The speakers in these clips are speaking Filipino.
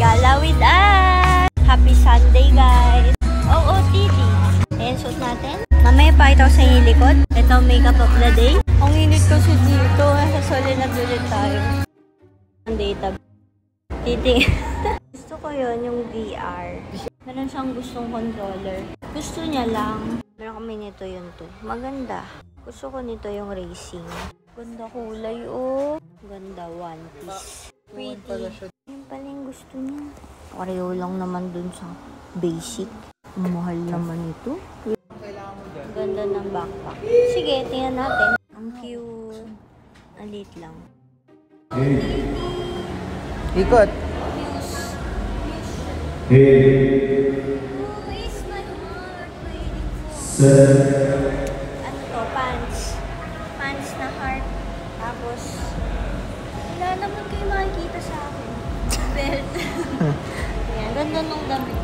Gala with us! Happy Sunday, guys! Oo, Titi. Ayan, suot natin. Mamaya pakita ko sa inyo yung likod. Ito, makeup of the day. Ang init kasi dito. Sa Soledad ulit tayo. Ang data. Titi. Gusto ko yun, yung VR. Meron siyang gustong controller. Gusto niya lang. Meron kami nito yun to. Maganda. Gusto ko nito yung racing. Ganda kulay, oh. Ganda, one piece. Pretty. Yun pala yung gusto niya. Pareho lang naman dun sa basic. Mahal naman ito. Ganda ng backpack. Sige, tingnan natin. Ang cute. Ang liit lang. Ikot. Who is my heart waiting for? Ano to? Pants. Pants na heart. Tapos, wala naman kayo makikita sa akin. Belt. Ayan, ganda nung damit.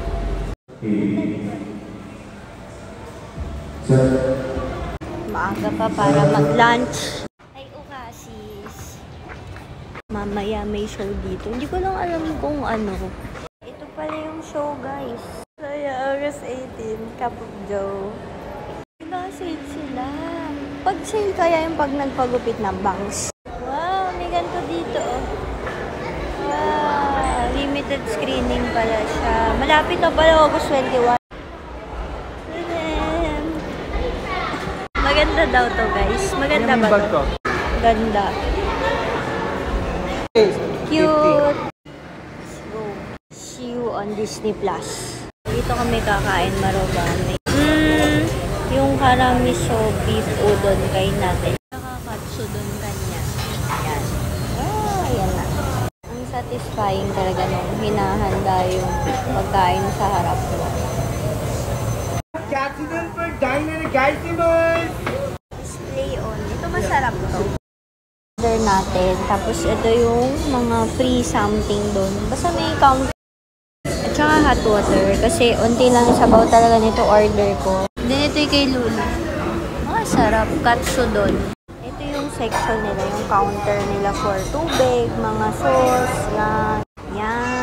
Maaga pa para mag-lunch. Ay, ukasis. Mamaya may show dito. Hindi ko lang alam kung ano. Ito pala yung show, guys. Kaya, August 18, Cup of Joe. Naka-sale sila. Pag-sale kaya yung pag nagpagupit ng bangs. Wow, may ganito dito, oh. Wow, limited screening pala siya. Malapit na pala, August 21. Maganda daw to, guys. Maganda ba to? Ganda. Cute. Let's go. See you on Disney Plus. Dito kami kakain marobame. Yung haramiso beef udon kain natin. Nakakatsudon kanya. Ayan. Oh, ayan na. Ang satisfying talaga nung hinahanda yung pagkain sa harap mo. Display on. Ito masarap to. Order natin. Tapos ito yung mga free something doon. Basta may count. At saka hot water. Kasi unti lang sabaw talaga nito order ko. Then ito yung kay Lulu. Sarap. Katsudon. Ito yung section nila. Yung counter nila for tubig, mga sauce, yan. Yan.